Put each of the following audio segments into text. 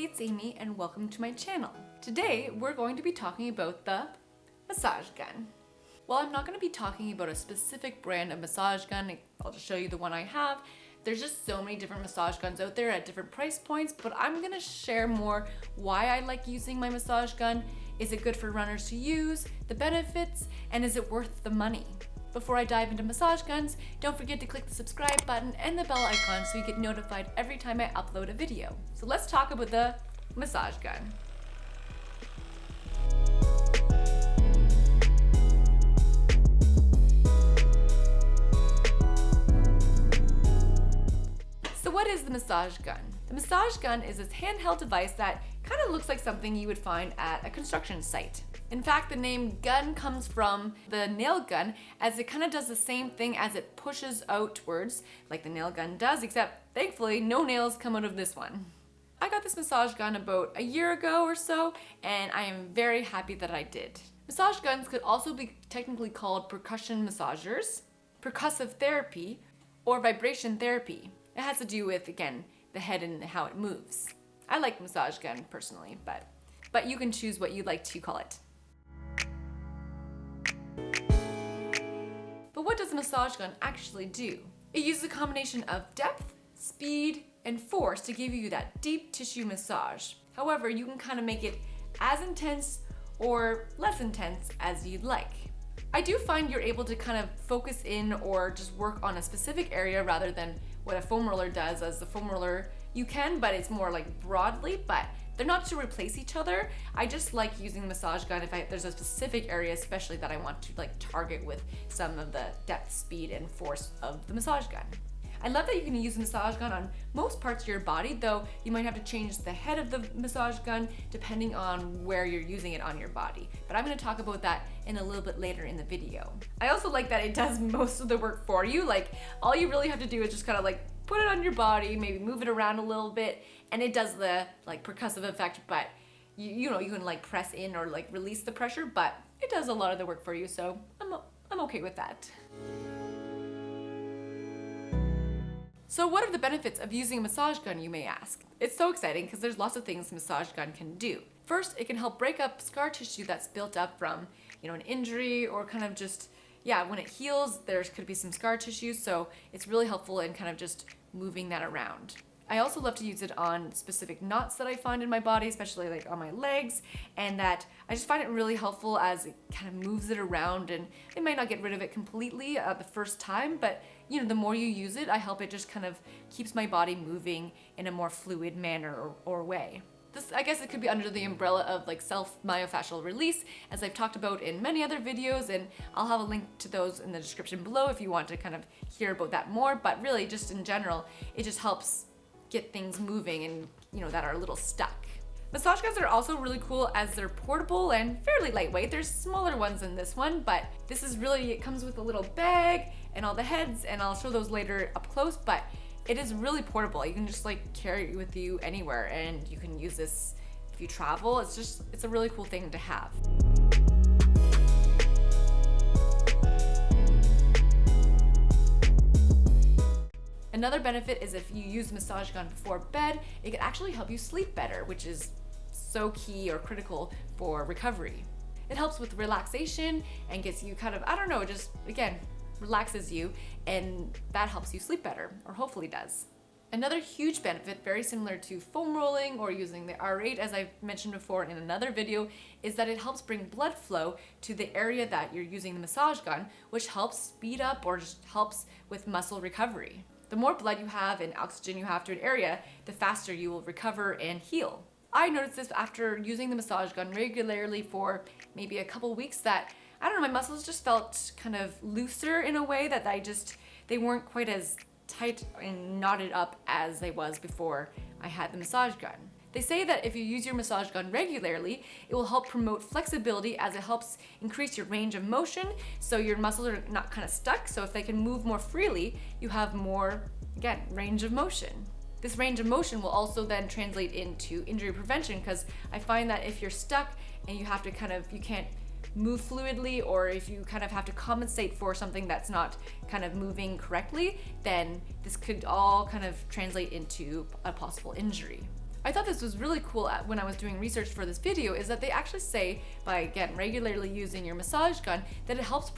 it's Amy and welcome to my channel. Today we're going to be talking about the massage gun. Well, I'm not going to be talking about a specific brand of massage gun. I'll just show you the one I have. There's just so many different massage guns out there at different price points, but I'm going to share more why I like using my massage gun. Is it good for runners to use, the benefits, and is it worth the money? Before I dive into massage guns, don't forget to click the subscribe button and the bell icon so you get notified every time I upload a video. So let's talk about the massage gun. So what is the massage gun? The massage gun is this handheld device that kind of looks like something you would find at a construction site. In fact, the name gun comes from the nail gun, as it kind of does the same thing as it pushes outwards like the nail gun does, except thankfully no nails come out of this one. I got this massage gun about a year ago or so, and I am very happy that I did. Massage guns could also be technically called percussion massagers, percussive therapy, or vibration therapy. It has to do with, again, the head and how it moves. I like massage gun personally, but you can choose what you'd like to call it. But what does a massage gun actually do? It uses a combination of depth, speed, and force to give you that deep tissue massage. However, you can kind of make it as intense or less intense as you'd like. I do find you're able to kind of focus in or just work on a specific area rather than what a foam roller does. As the foam roller, you can, but it's more like broadly, but they're not to replace each other. I just like using the massage gun if there's a specific area, especially that I want to like target with some of the depth, speed, and force of the massage gun. I love that you can use the massage gun on most parts of your body, though you might have to change the head of the massage gun depending on where you're using it on your body. But I'm going to talk about that in a little bit later in the video. I also like that it does most of the work for you. Like, all you really have to do is just kind of like put it on your body, maybe move it around a little bit, and it does the like percussive effect, but you know, you can like press in or like release the pressure, but it does a lot of the work for you, so I'm okay with that. So what are the benefits of using a massage gun, you may ask? It's so exciting because there's lots of things a massage gun can do. First, it can help break up scar tissue that's built up from, an injury or kind of just, when it heals, there could be some scar tissue, so it's really helpful in kind of just moving that around. I also love to use it on specific knots that I find in my body, especially like on my legs, and that I just find it really helpful as it kind of moves it around, and it might not get rid of it completely the first time, but the more you use it, I help it just kind of keeps my body moving in a more fluid manner or way. This, I guess it could be under the umbrella of like self-myofascial release, as I've talked about in many other videos, and I'll have a link to those in the description below if you want to kind of hear about that more, but really just in general, it just helps get things moving and that are a little stuck. Massage guns are also really cool as they're portable and fairly lightweight. There's smaller ones than this one, but this is really, it comes with a little bag and all the heads, and I'll show those later up close, but it is really portable. You can just like carry it with you anywhere, and you can use this if you travel. It's a really cool thing to have. Another benefit is if you use the massage gun before bed, it can actually help you sleep better, which is so key or critical for recovery. It helps with relaxation and gets you kind of, just again, relaxes you, and that helps you sleep better, or hopefully does. Another huge benefit, very similar to foam rolling or using the R8, as I've mentioned before in another video, is that it helps bring blood flow to the area that you're using the massage gun, which helps speed up or just helps with muscle recovery. The more blood you have and oxygen you have to an area, the faster you will recover and heal. I noticed this after using the massage gun regularly for maybe a couple weeks that, my muscles just felt kind of looser in a way that they weren't quite as tight and knotted up as they was before I had the massage gun. They say that if you use your massage gun regularly, it will help promote flexibility as it helps increase your range of motion, so your muscles are not kind of stuck, so if they can move more freely, you have more, again, range of motion. This range of motion will also then translate into injury prevention, because I find that if you're stuck and you have to you can't move fluidly, or if you kind of have to compensate for something that's not kind of moving correctly, then this could all kind of translate into a possible injury. I thought this was really cool when I was doing research for this video, is that they actually say by, again, regularly using your massage gun, that it helps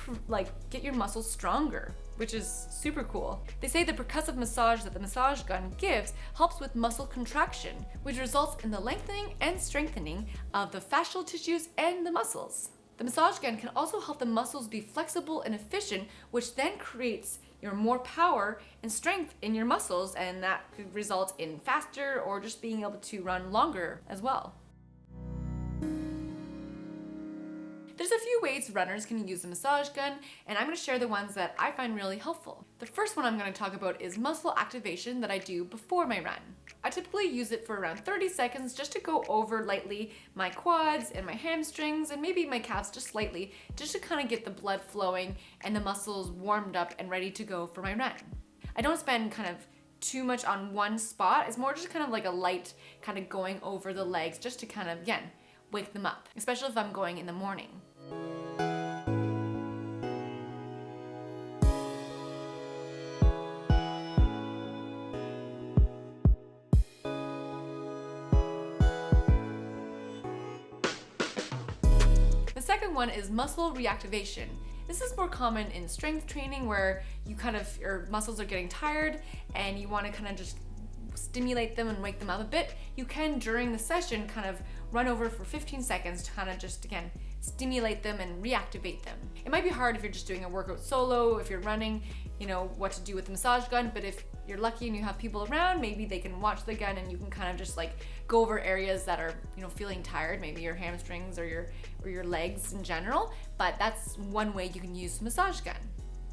get your muscles stronger, which is super cool. They say the percussive massage that the massage gun gives helps with muscle contraction, which results in the lengthening and strengthening of the fascial tissues and the muscles. The massage gun can also help the muscles be flexible and efficient, which then creates more power and strength in your muscles, and that could result in faster or just being able to run longer as well. There's a few ways runners can use the massage gun, and I'm going to share the ones that I find really helpful. The first one I'm going to talk about is muscle activation that I do before my run. I typically use it for around 30 seconds just to go over lightly my quads and my hamstrings and maybe my calves just slightly, just to kind of get the blood flowing and the muscles warmed up and ready to go for my run. I don't spend kind of too much on one spot. It's more just kind of like a light kind of going over the legs just to kind of, again, wake them up, especially if I'm going in the morning. The second one is muscle reactivation. This is more common in strength training, where your muscles are getting tired and you want to kind of just stimulate them and wake them up a bit. You can, during the session, kind of run over for 15 seconds to kind of just, again, stimulate them and reactivate them. It might be hard if you're just doing a workout solo, if you're running, what to do with the massage gun, but if you're lucky and you have people around, maybe they can watch the gun and you can kind of just go over areas that are, feeling tired, maybe your hamstrings or your legs in general, but that's one way you can use the massage gun.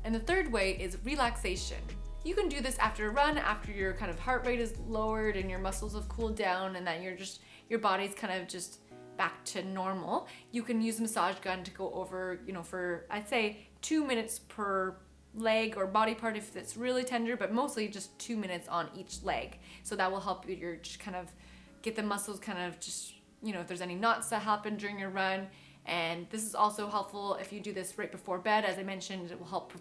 And the third way is relaxation. You can do this after a run, after your kind of heart rate is lowered and your muscles have cooled down and that your body's kind of just back to normal. You can use the massage gun to go over, for I'd say 2 minutes per leg or body part if it's really tender, but mostly just 2 minutes on each leg. So that will help you just kind of get the muscles kind of just, if there's any knots that happen during your run. And this is also helpful if you do this right before bed. As I mentioned, it will help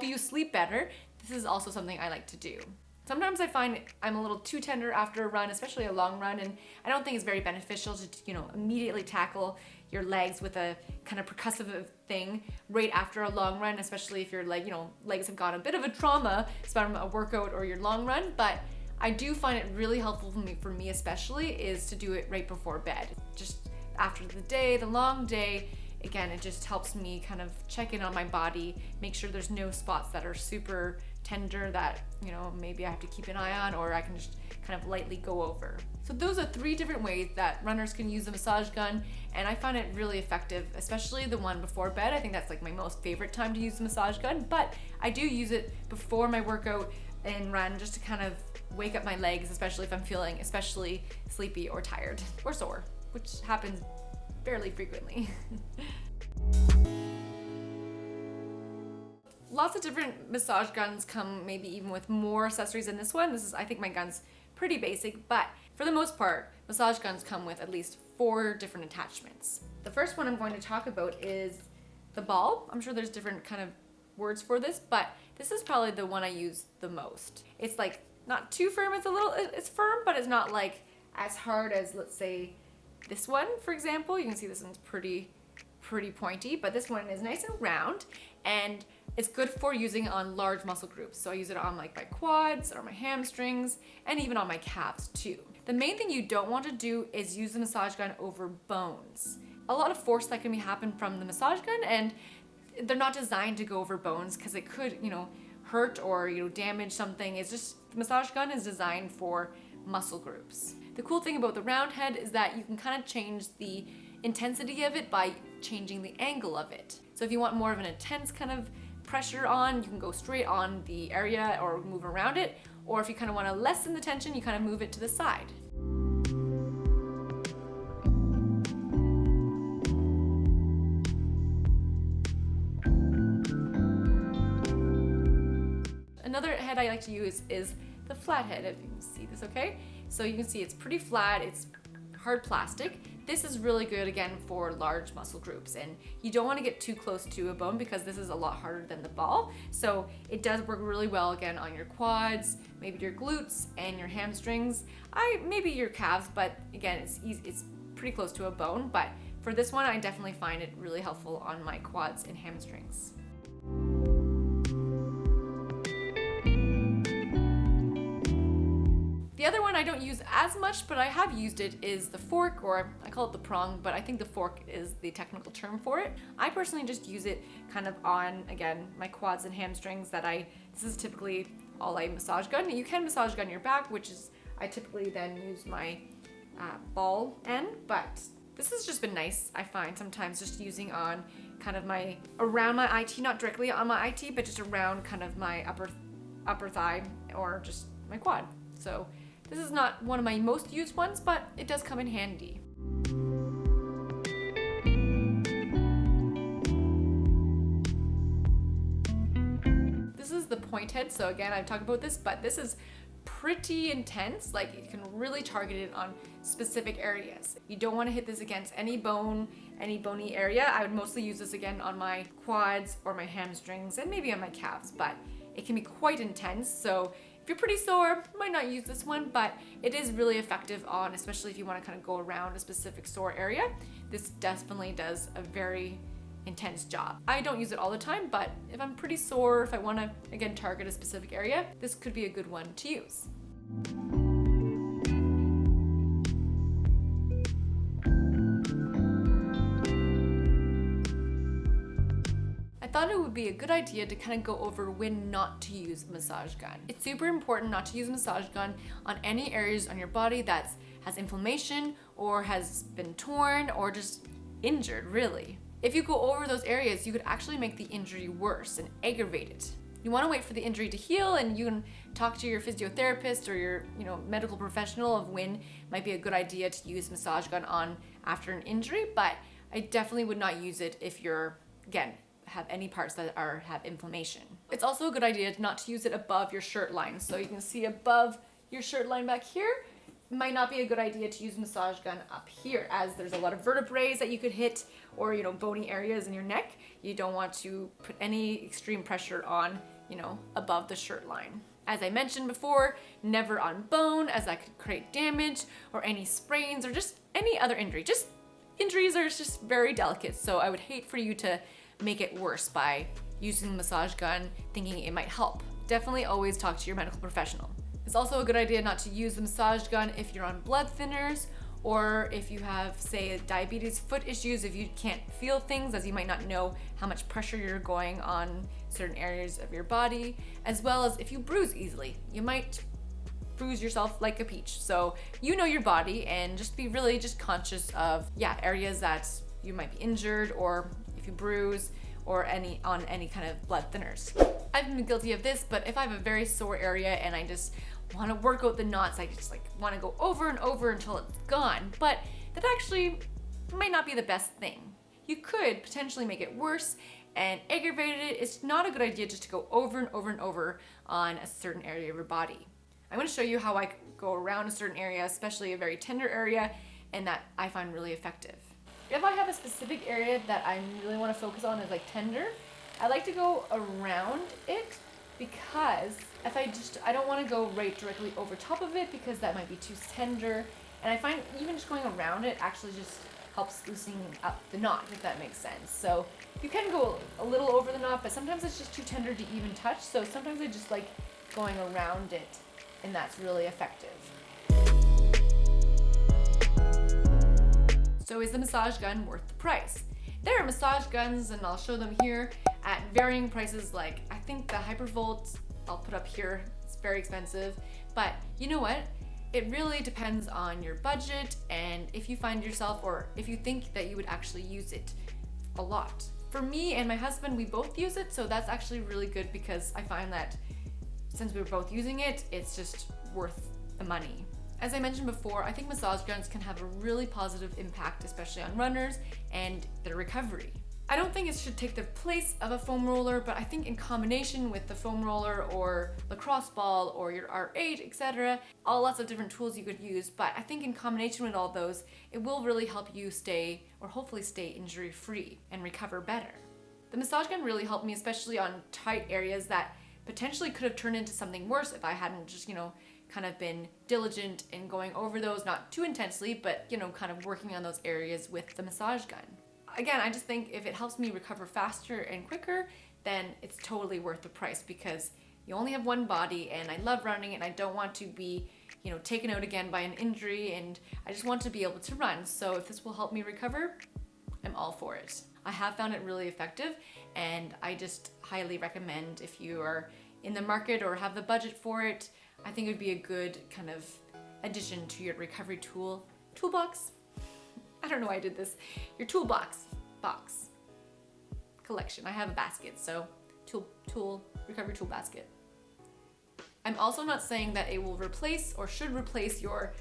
you sleep better. This is also something I like to do. Sometimes I find I'm a little too tender after a run, especially a long run, and I don't think it's very beneficial to, immediately tackle your legs with a kind of percussive thing right after a long run, especially if your legs have got a bit of a trauma from a workout or your long run. But I do find it really helpful for me especially, is to do it right before bed. Just after the long day, again, it just helps me kind of check in on my body, make sure there's no spots that are super tender that, maybe I have to keep an eye on, or I can just kind of lightly go over. So those are 3 different ways that runners can use the massage gun, and I find it really effective, especially the one before bed. I think that's my most favorite time to use the massage gun, but I do use it before my workout and run just to kind of wake up my legs, especially if I'm feeling especially sleepy or tired or sore, which happens fairly frequently. Lots of different massage guns come maybe even with more accessories than this one. I think my gun's pretty basic, but for the most part, massage guns come with at least 4 different attachments. The first one I'm going to talk about is the ball. I'm sure there's different kind of words for this, but this is probably the one I use the most. It's not too firm, it's firm, but it's not as hard as, let's say, this one, for example. You can see this one's pretty pointy, but this one is nice and round, and it's good for using on large muscle groups. So I use it on my quads or my hamstrings and even on my calves too. The main thing you don't want to do is use the massage gun over bones. A lot of force that can happen from the massage gun, and they're not designed to go over bones because it could, hurt or damage something. It's just the massage gun is designed for muscle groups. The cool thing about the round head is that you can kind of change the intensity of it by changing the angle of it. So if you want more of an intense kind of pressure on, you can go straight on the area or move around it. Or if you kind of want to lessen the tension, you kind of move it to the side. Another head I like to use is the flat head, if you can see this okay. So you can see it's pretty flat, it's hard plastic. This is really good again for large muscle groups, and you don't want to get too close to a bone because this is a lot harder than the ball. So it does work really well again on your quads, maybe your glutes and your hamstrings, maybe your calves, but again, it's easy, it's pretty close to a bone. But for this one, I definitely find it really helpful on my quads and hamstrings. The other one I don't use as much, but I have used it, is the fork, or I call it the prong, but I think the fork is the technical term for it. I personally just use it kind of on, again, my quads and hamstrings this is typically all I massage gun. You can massage gun your back, which is, I typically then use my ball end, but this has just been nice, I find, sometimes just using on kind of around my IT, not directly on my IT, but just around kind of my upper thigh or just my quad. So this is not one of my most used ones, but it does come in handy. This is the point head. So again, I've talked about this, but this is pretty intense. Like, you can really target it on specific areas. You don't want to hit this against any bone, any bony area. I would mostly use this again on my quads or my hamstrings and maybe on my calves, but it can be quite intense. So if you're pretty sore, you might not use this one, but it is really effective on, especially if you want to kind of go around a specific sore area. This definitely does a very intense job. I don't use it all the time, but if I'm pretty sore, if I want to, again, target a specific area, this could be a good one to use. I thought it would be a good idea to kind of go over when not to use a massage gun. It's super important not to use a massage gun on any areas on your body that has inflammation or has been torn or just injured, really. If you go over those areas, you could actually make the injury worse and aggravate it. You want to wait for the injury to heal, and you can talk to your physiotherapist or your medical professional of when might be a good idea to use massage gun on after an injury, but I definitely would not use it if you're, again, have any parts that have inflammation. It's also a good idea not to use it above your shirt line. So you can see above your shirt line back here, it might not be a good idea to use a massage gun up here, as there's a lot of vertebrae that you could hit, or bony areas in your neck. You don't want to put any extreme pressure on, above the shirt line. As I mentioned before, never on bone, as that could create damage, or any sprains, or just any other injury. Just injuries are just very delicate, so I would hate for you to make it worse by using the massage gun thinking it might help. Definitely always talk to your medical professional. It's also a good idea not to use the massage gun if you're on blood thinners, or if you have, say, diabetes, foot issues, if you can't feel things, as you might not know how much pressure you're going on certain areas of your body, as well as if you bruise easily. You might bruise yourself like a peach. So you know your body, and just be really just conscious of areas that you might be injured, or if you bruise, or on any kind of blood thinners. I've been guilty of this, but if I have a very sore area and I just want to work out the knots, I just want to go over and over until it's gone, but that actually might not be the best thing. You could potentially make it worse and aggravate it. It's not a good idea just to go over and over and over on a certain area of your body. I'm going to show you how I go around a certain area, especially a very tender area, and that I find really effective. If I have a specific area that I really want to focus on as tender, I like to go around it, because if I don't want to go right directly over top of it, because that might be too tender, and I find even just going around it actually just helps loosening up the knot, if that makes sense. So you can go a little over the knot, but sometimes it's just too tender to even touch, so sometimes I just like going around it, and that's really effective. So is the massage gun worth the price? There are massage guns, and I'll show them here, at varying prices. Like, I think the Hypervolt, I'll put up here, it's very expensive, but you know what? It really depends on your budget, and if you find yourself, or if you think that you would actually use it a lot. For me and my husband, we both use it, so that's actually really good, because I find that since we were both using it, it's just worth the money. As I mentioned before, I think massage guns can have a really positive impact, especially on runners and their recovery. I don't think it should take the place of a foam roller, but I think in combination with the foam roller or lacrosse ball or your R8, etc., all lots of different tools you could use, but I think in combination with all those, it will really help you stay, or hopefully stay, injury-free and recover better. The massage gun really helped me, especially on tight areas that potentially could have turned into something worse if I hadn't just, kind of been diligent in going over those, not too intensely, but, kind of working on those areas with the massage gun. Again, I just think if it helps me recover faster and quicker, then it's totally worth the price because you only have one body and I love running and I don't want to be, taken out again by an injury and I just want to be able to run. So if this will help me recover, I'm all for it. I have found it really effective and I just highly recommend if you are in the market or have the budget for it, I think it would be a good kind of addition to your recovery toolbox. I don't know why I did this. Your toolbox box collection. I have a basket, so recovery tool basket. I'm also not saying that it will replace or should replace your,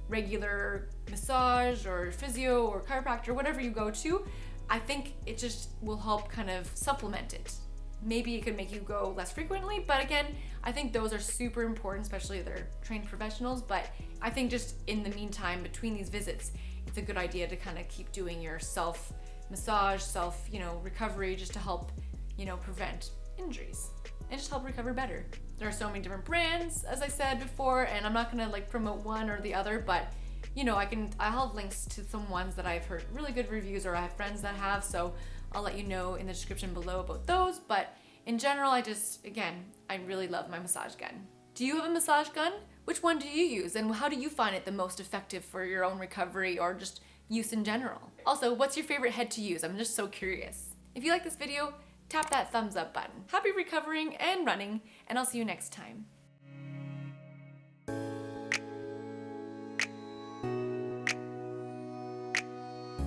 regular massage or physio or chiropractor, whatever you go to. I think it just will help kind of supplement it. Maybe it could make you go less frequently, but again, I think those are super important, especially if they're trained professionals. But I think just in the meantime, between these visits, it's a good idea to kind of keep doing your self massage, recovery, just to help, prevent injuries and just help recover better. There are so many different brands, as I said before, and I'm not gonna promote one or the other, but I'll have links to some ones that I've heard really good reviews or I have friends that have, so I'll let you know in the description below about those. But in general, I really love my massage gun. Do you have a massage gun? Which one do you use and how do you find it the most effective for your own recovery or just use in general? Also, what's your favorite head to use? I'm just so curious. If you like this video, tap that thumbs up button. Happy recovering and running, and I'll see you next time.